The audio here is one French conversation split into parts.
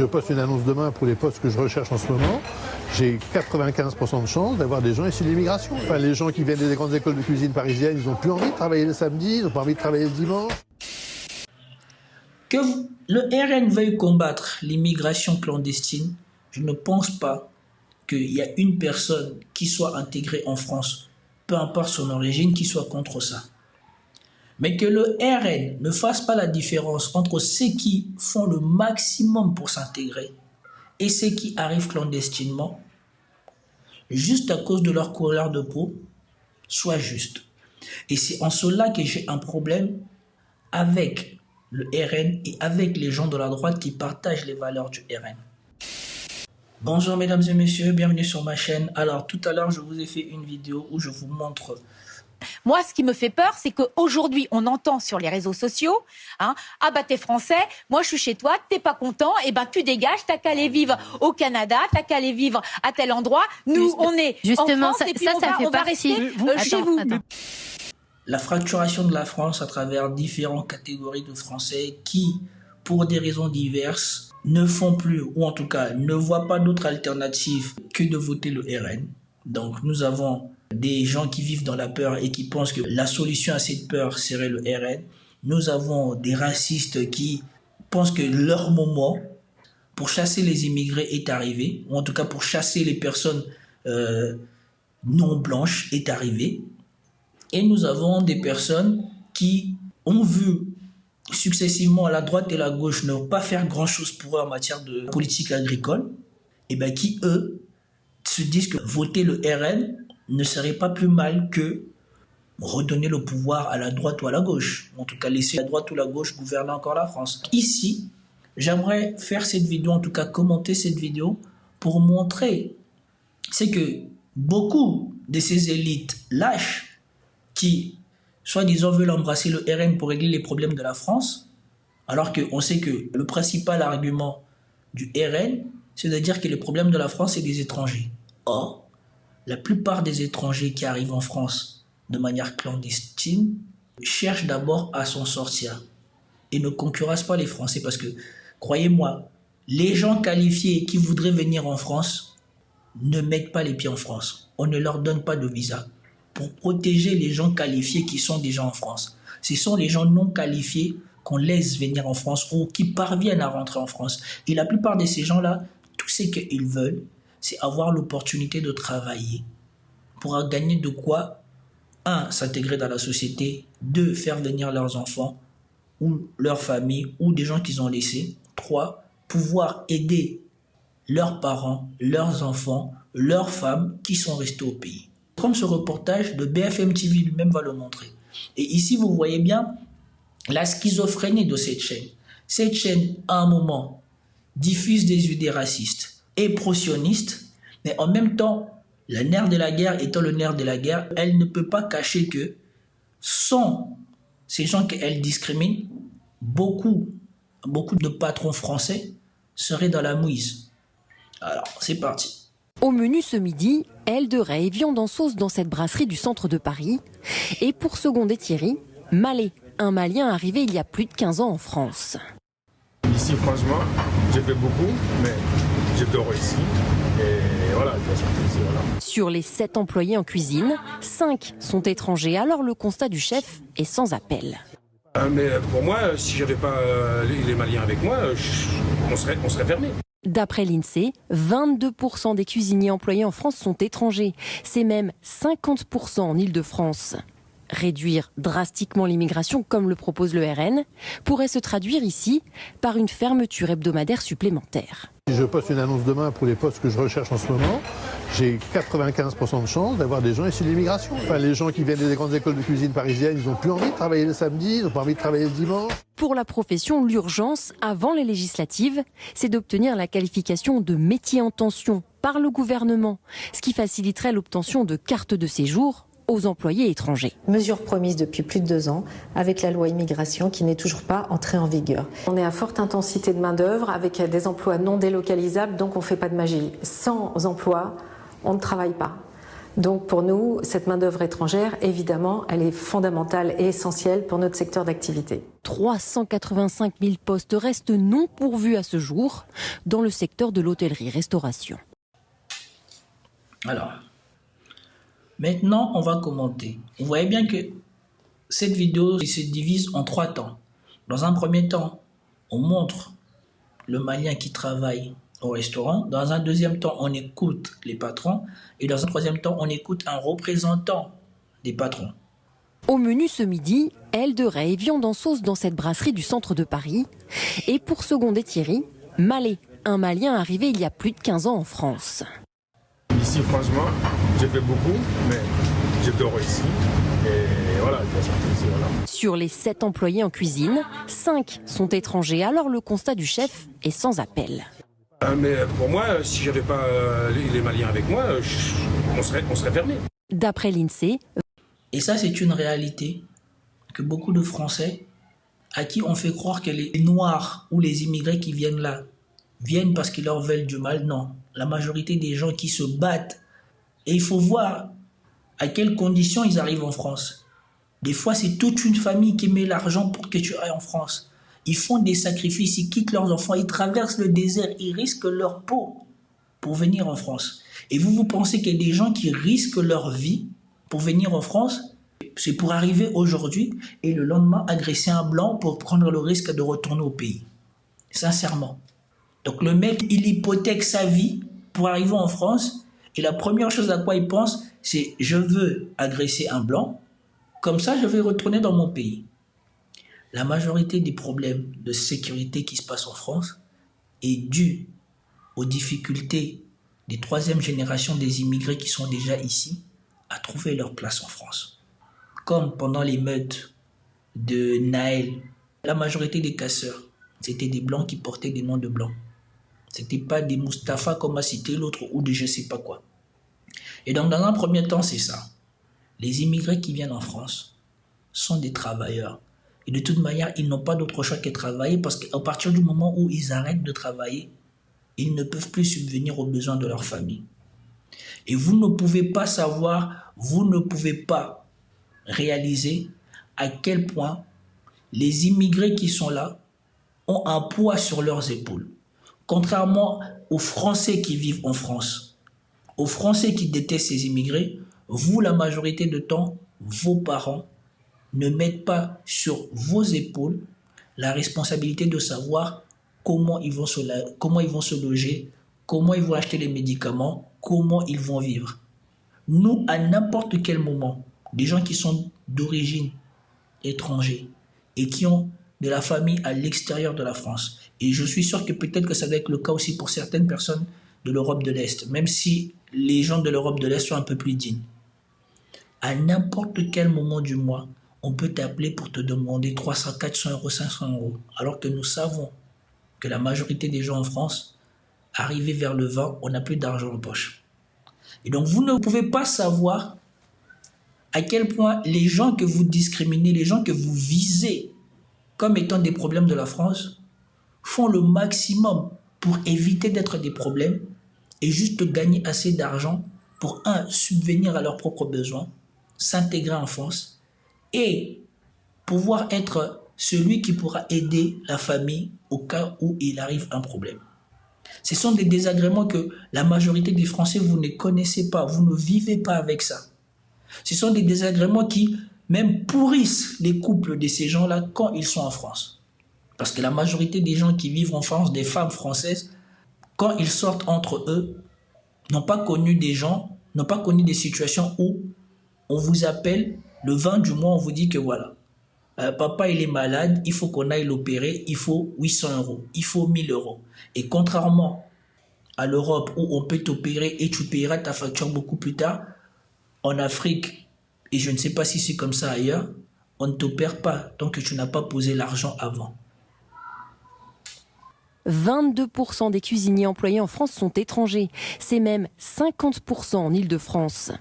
je poste une annonce demain pour les postes que je recherche en ce moment, j'ai 95% de chance d'avoir des gens issus de l'immigration. Enfin, les gens qui viennent des grandes écoles de cuisine parisiennes, ils n'ont plus envie de travailler le samedi, ils n'ont pas envie de travailler le dimanche. Que le RN veuille combattre l'immigration clandestine, je ne pense pas qu'il y a une personne qui soit intégrée en France, peu importe son origine, qui soit contre ça. Mais que le RN ne fasse pas la différence entre ceux qui font le maximum pour s'intégrer et ceux qui arrivent clandestinement, juste à cause de leur couleur de peau, soit juste. Et c'est en cela que j'ai un problème avec le RN et avec les gens de la droite qui partagent les valeurs du RN. Bonjour mesdames et messieurs, bienvenue sur ma chaîne. Alors tout à l'heure, je vous ai fait une vidéo où je vous montre... Moi, ce qui me fait peur, c'est qu'aujourd'hui, on entend sur les réseaux sociaux, ah bah t'es français, moi je suis chez toi, t'es pas content, et ben tu dégages, t'as qu'à aller vivre au Canada, t'as qu'à aller vivre à tel endroit. Nous, on est justement, en France, et puis on va rester chez vous. La fracturation de la France à travers différentes catégories de Français qui, pour des raisons diverses, ne font plus, ou en tout cas ne voient pas d'autre alternative que de voter le RN. Donc nous avons des gens qui vivent dans la peur et qui pensent que la solution à cette peur serait le RN. Nous avons des racistes qui pensent que leur moment pour chasser les immigrés est arrivé, ou en tout cas pour chasser les personnes non blanches est arrivé. Et nous avons des personnes qui ont vu successivement à la droite et à la gauche ne pas faire grand-chose pour eux en matière de politique agricole, et bien qui, eux, se disent que voter le RN ne serait pas plus mal que redonner le pouvoir à la droite ou à la gauche. En tout cas, laisser la droite ou la gauche gouverner encore la France. Ici, j'aimerais faire cette vidéo, en tout cas commenter cette vidéo, pour montrer c'est que beaucoup de ces élites lâches qui, soi-disant, veulent embrasser le RN pour régler les problèmes de la France, alors qu'on sait que le principal argument du RN, c'est de dire que les problèmes de la France, c'est des étrangers. Or, la plupart des étrangers qui arrivent en France de manière clandestine cherchent d'abord à s'en sortir et ne concurrencent pas les Français parce que, croyez-moi, les gens qualifiés qui voudraient venir en France ne mettent pas les pieds en France. On ne leur donne pas de visa pour protéger les gens qualifiés qui sont déjà en France. Ce sont les gens non qualifiés qu'on laisse venir en France ou qui parviennent à rentrer en France. Et la plupart de ces gens-là, tout ce qu'ils veulent, c'est avoir l'opportunité de travailler pour gagner de quoi, 1, s'intégrer dans la société, 2, faire venir leurs enfants ou leur famille ou des gens qu'ils ont laissés, 3, pouvoir aider leurs parents, leurs enfants, leurs femmes qui sont restés au pays. Comme ce reportage de BFM TV lui-même va le montrer. Et ici, vous voyez bien la schizophrénie de cette chaîne. Cette chaîne, à un moment, diffuse des idées racistes et pro-sionistes, mais en même temps, le nerf de la guerre étant le nerf de la guerre, elle ne peut pas cacher que sans ces gens qu'elle discrimine, beaucoup de patrons français seraient dans la mouise. Alors, c'est parti. Au menu ce midi, ailes de raie et viande en sauce dans cette brasserie du centre de Paris. Et pour seconder Thierry, Malé, un Malien arrivé il y a plus de 15 ans en France. Ici, franchement, j'ai fait beaucoup, mais j'adore ici. Et voilà, je vais sortir ici, voilà. Sur les 7 employés en cuisine, 5 sont étrangers. Alors le constat du chef est sans appel. Mais pour moi, si j'avais pas les Maliens avec moi, on serait fermé. D'après l'INSEE, 22% des cuisiniers employés en France sont étrangers. C'est même 50% en Île-de-France. Réduire drastiquement l'immigration, comme le propose le RN, pourrait se traduire ici par une fermeture hebdomadaire supplémentaire. Si je poste une annonce demain pour les postes que je recherche en ce moment, j'ai 95% de chance d'avoir des gens issus de l'immigration. Enfin, les gens qui viennent des grandes écoles de cuisine parisiennes, ils n'ont plus envie de travailler le samedi, ils n'ont pas envie de travailler le dimanche. Pour la profession, l'urgence, avant les législatives, c'est d'obtenir la qualification de métier en tension par le gouvernement, ce qui faciliterait l'obtention de cartes de séjour aux employés étrangers. Mesure promise depuis plus de 2 ans avec la loi immigration qui n'est toujours pas entrée en vigueur. On est à forte intensité de main-d'œuvre avec des emplois non délocalisables, donc on ne fait pas de magie. Sans emploi, on ne travaille pas. Donc pour nous, cette main-d'œuvre étrangère, évidemment, elle est fondamentale et essentielle pour notre secteur d'activité. 385 000 postes restent non pourvus à ce jour dans le secteur de l'hôtellerie-restauration. Alors, maintenant, on va commenter. Vous voyez bien que cette vidéo se divise en 3 temps. Dans un premier temps, on montre le Malien qui travaille au restaurant. Dans un deuxième temps, on écoute les patrons. Et dans un troisième temps, on écoute un représentant des patrons. Au menu ce midi, ailes de raie et viande en sauce dans cette brasserie du centre de Paris. Et pour seconder Thierry, Malais, un Malien arrivé il y a plus de 15 ans en France. Ici, franchement, j'ai fait beaucoup, mais j'adore ici. Et voilà, je sorti ici, voilà. Sur les 7 employés en cuisine, 5 sont étrangers. Alors le constat du chef est sans appel. Mais pour moi, si j'avais pas les Maliens avec moi, on serait fermé. D'après l'INSEE. Et ça, c'est une réalité que beaucoup de Français, à qui on fait croire que les Noirs ou les immigrés qui viennent là, viennent parce qu'ils leur veulent du mal. Non, la majorité des gens qui se battent, et il faut voir à quelles conditions ils arrivent en France. Des fois, c'est toute une famille qui met l'argent pour que tu ailles en France. Ils font des sacrifices, ils quittent leurs enfants, ils traversent le désert, ils risquent leur peau pour venir en France. Et vous pensez qu'il y a des gens qui risquent leur vie pour venir en France? C'est pour arriver aujourd'hui et le lendemain agresser un blanc pour prendre le risque de retourner au pays. Sincèrement. Donc le mec, il hypothèque sa vie pour arriver en France et la première chose à quoi il pense, c'est « je veux agresser un blanc, comme ça je vais retourner dans mon pays ». La majorité des problèmes de sécurité qui se passent en France est due aux difficultés des 3e générations des immigrés qui sont déjà ici à trouver leur place en France. Comme pendant les meutes de Naël, la majorité des casseurs, c'était des blancs qui portaient des noms de blancs. C'était pas des Mustapha comme a cité l'autre ou de je sais pas quoi. Et donc dans un premier temps, c'est ça. Les immigrés qui viennent en France sont des travailleurs. Et de toute manière, ils n'ont pas d'autre choix que de travailler parce qu'à partir du moment où ils arrêtent de travailler, ils ne peuvent plus subvenir aux besoins de leur famille. Et vous ne pouvez pas savoir, vous ne pouvez pas réaliser à quel point les immigrés qui sont là ont un poids sur leurs épaules. Contrairement aux Français qui vivent en France, aux Français qui détestent ces immigrés, vous, la majorité de temps, vos parents ne mettent pas sur vos épaules la responsabilité de savoir comment ils vont se loger, comment ils vont acheter les médicaments, comment ils vont vivre. Nous, à n'importe quel moment, des gens qui sont d'origine étrangère et qui ont de la famille à l'extérieur de la France, et je suis sûr que peut-être que ça doit être le cas aussi pour certaines personnes de l'Europe de l'Est, même si les gens de l'Europe de l'Est sont un peu plus dignes. À n'importe quel moment du mois, on peut t'appeler pour te demander 300, 400 euros, 500 euros, alors que nous savons que la majorité des gens en France, arrivés vers le 20, on n'a plus d'argent en poche. Et donc vous ne pouvez pas savoir à quel point les gens que vous discriminez, les gens que vous visez comme étant des problèmes de la France, font le maximum pour éviter d'être des problèmes et juste gagner assez d'argent pour, subvenir à leurs propres besoins, s'intégrer en France et pouvoir être celui qui pourra aider la famille au cas où il arrive un problème. Ce sont des désagréments que la majorité des Français, vous ne connaissez pas, vous ne vivez pas avec ça. Ce sont des désagréments qui même pourrissent les couples de ces gens-là quand ils sont en France. Parce que la majorité des gens qui vivent en France, des femmes françaises, quand ils sortent entre eux, n'ont pas connu des gens, n'ont pas connu des situations où on vous appelle le 20 du mois, on vous dit que voilà, papa il est malade, il faut qu'on aille l'opérer, il faut 800 euros, il faut 1000 euros. Et contrairement à l'Europe où on peut t'opérer et tu payeras ta facture beaucoup plus tard, en Afrique, et je ne sais pas si c'est comme ça ailleurs, on ne t'opère pas tant que tu n'as pas posé l'argent avant. 22% des cuisiniers employés en France sont étrangers. C'est même 50% en Île-de-France.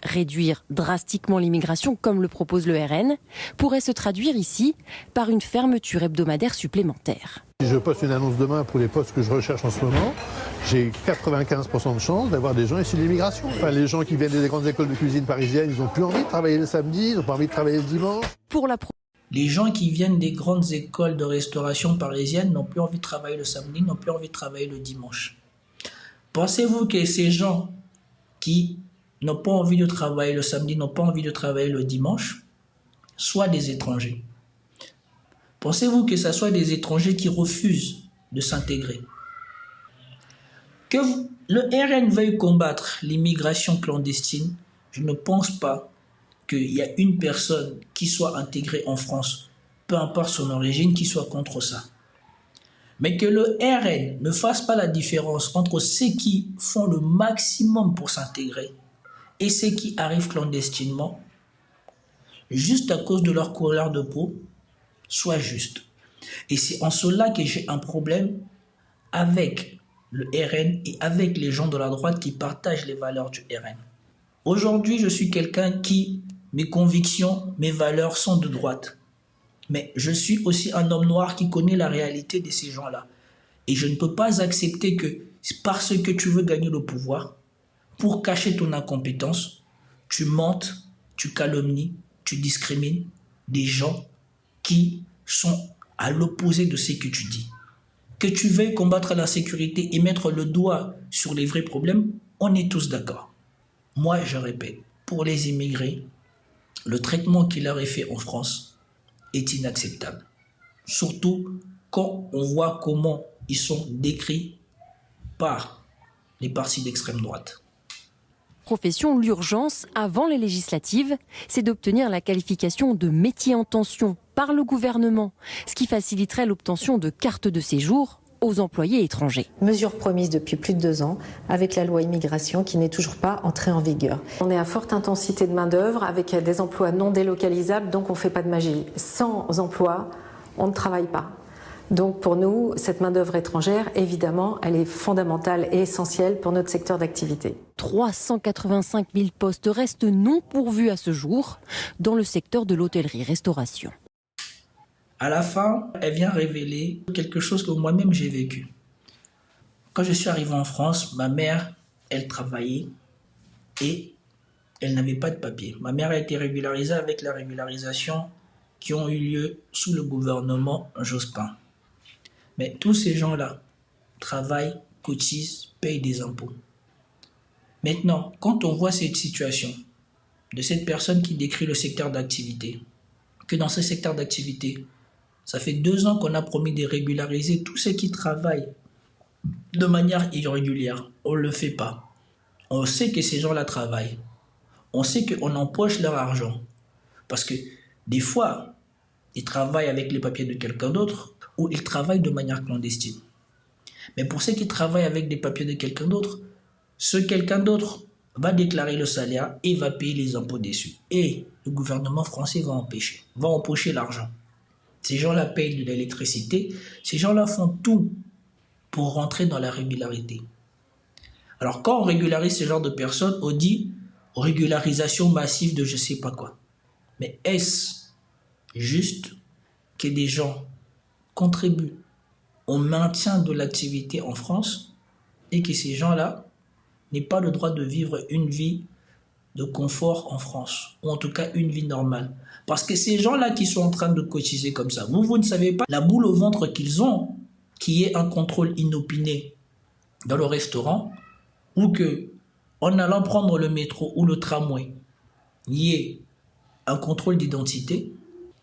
Réduire drastiquement l'immigration, comme le propose le RN, pourrait se traduire ici par une fermeture hebdomadaire supplémentaire. Si je poste une annonce demain pour les postes que je recherche en ce moment, j'ai 95% de chance d'avoir des gens issus de l'immigration. Enfin, les gens qui viennent des grandes écoles de cuisine parisiennes, ils n'ont plus envie de travailler le samedi, ils n'ont pas envie de travailler le dimanche. Les gens qui viennent des grandes écoles de restauration parisiennes n'ont plus envie de travailler le samedi, n'ont plus envie de travailler le dimanche. Pensez-vous que ces gens qui n'ont pas envie de travailler le samedi, n'ont pas envie de travailler le dimanche, soient des étrangers? Pensez-vous que ce soit des étrangers qui refusent de s'intégrer? Que le RN veuille combattre l'immigration clandestine, je ne pense pas qu'il y a une personne qui soit intégrée en France, peu importe son origine, qui soit contre ça. Mais que le RN ne fasse pas la différence entre ceux qui font le maximum pour s'intégrer et ceux qui arrivent clandestinement, juste à cause de leur couleur de peau, soit juste. Et c'est en cela que j'ai un problème avec le RN et avec les gens de la droite qui partagent les valeurs du RN. Aujourd'hui, je suis quelqu'un qui, mes convictions, mes valeurs sont de droite. Mais je suis aussi un homme noir qui connaît la réalité de ces gens-là. Et je ne peux pas accepter que parce que tu veux gagner le pouvoir, pour cacher ton incompétence, tu mentes, tu calomnies, tu discrimines des gens qui sont à l'opposé de ce que tu dis. Que tu veuilles combattre l'insécurité et mettre le doigt sur les vrais problèmes, on est tous d'accord. Moi, je répète, pour les immigrés, le traitement qui leur est fait en France est inacceptable. Surtout quand on voit comment ils sont décrits par les partis d'extrême droite. Profession, l'urgence, avant les législatives, c'est d'obtenir la qualification de métier en tension par le gouvernement, ce qui faciliterait l'obtention de cartes de séjour aux employés étrangers. Mesure promise depuis plus de 2 ans avec la loi immigration qui n'est toujours pas entrée en vigueur. On est à forte intensité de main-d'œuvre avec des emplois non délocalisables, donc on ne fait pas de magie. Sans emploi, on ne travaille pas. Donc pour nous, cette main-d'œuvre étrangère, évidemment, elle est fondamentale et essentielle pour notre secteur d'activité. 385 000 postes restent non pourvus à ce jour dans le secteur de l'hôtellerie-restauration. À la fin, elle vient révéler quelque chose que moi-même j'ai vécu. Quand je suis arrivé en France, ma mère, elle travaillait et elle n'avait pas de papier. Ma mère a été régularisée avec la régularisation qui ont eu lieu sous le gouvernement Jospin. Mais tous ces gens-là travaillent, cotisent, payent des impôts. Maintenant, quand on voit cette situation de cette personne qui décrit le secteur d'activité, que dans ce secteur d'activité, ça fait 2 ans qu'on a promis de régulariser tous ceux qui travaillent de manière irrégulière. On ne le fait pas. On sait que ces gens-là travaillent. On sait qu'on empoche leur argent. Parce que des fois, ils travaillent avec les papiers de quelqu'un d'autre ou ils travaillent de manière clandestine. Mais pour ceux qui travaillent avec des papiers de quelqu'un d'autre, ce quelqu'un d'autre va déclarer le salaire et va payer les impôts dessus. Et le gouvernement français va empocher l'argent. Ces gens-là payent de l'électricité. Ces gens-là font tout pour rentrer dans la régularité. Alors quand on régularise ce genre de personnes, on dit régularisation massive de je ne sais pas quoi. Mais est-ce juste que des gens contribuent au maintien de l'activité en France et que ces gens-là n'aient pas le droit de vivre une vie de confort en France, ou en tout cas une vie normale? Parce que ces gens-là qui sont en train de cotiser comme ça, vous ne savez pas la boule au ventre qu'ils ont, qui est un contrôle inopiné dans le restaurant, ou que en allant prendre le métro ou le tramway, il y ait un contrôle d'identité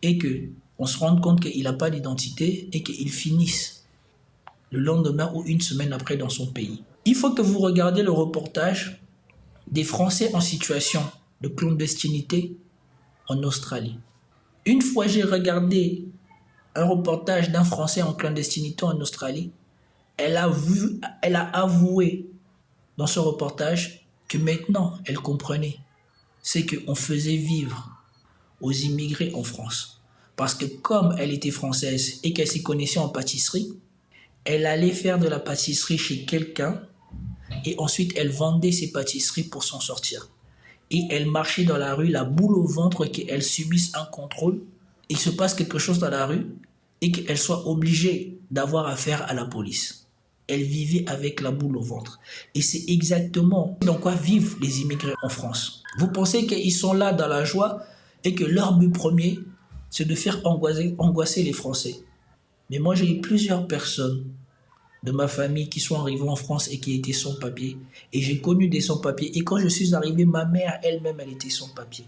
et qu'on se rende compte qu'il n'a pas d'identité et qu'il finisse le lendemain ou une semaine après dans son pays. Il faut que vous regardiez le reportage des Français en situation de clandestinité en Australie. Une fois j'ai regardé un reportage d'un Français en clandestinité en Australie, elle a avoué dans ce reportage que maintenant elle comprenait ce qu'on faisait vivre aux immigrés en France. Parce que comme elle était française et qu'elle s'y connaissait en pâtisserie, elle allait faire de la pâtisserie chez quelqu'un et ensuite elle vendait ses pâtisseries pour s'en sortir. et elles marchaient dans la rue, la boule au ventre, qu'elles subissent un contrôle, il se passe quelque chose dans la rue et qu'elles soient obligées d'avoir affaire à la police. Elles vivaient avec la boule au ventre. Et c'est exactement dans quoi vivent les immigrés en France. Vous pensez qu'ils sont là dans la joie et que leur but premier, c'est de faire angoisser les Français. Mais moi, j'ai eu plusieurs personnes de ma famille qui sont arrivées en France et qui étaient sans papier. Et j'ai connu des sans-papiers. Et quand je suis arrivé, ma mère elle-même, elle était sans papier.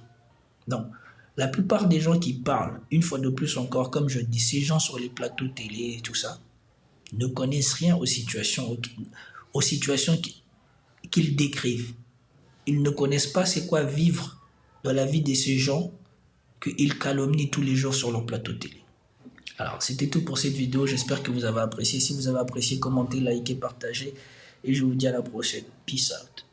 Donc, la plupart des gens qui parlent, une fois de plus encore, comme je dis, ces gens sur les plateaux télé et tout ça, ne connaissent rien aux situations qu'ils décrivent. Ils ne connaissent pas c'est quoi vivre dans la vie de ces gens qu'ils calomnient tous les jours sur leur plateau télé. Alors, c'était tout pour cette vidéo. J'espère que vous avez apprécié. Si vous avez apprécié, commentez, likez, partagez. Et je vous dis à la prochaine. Peace out.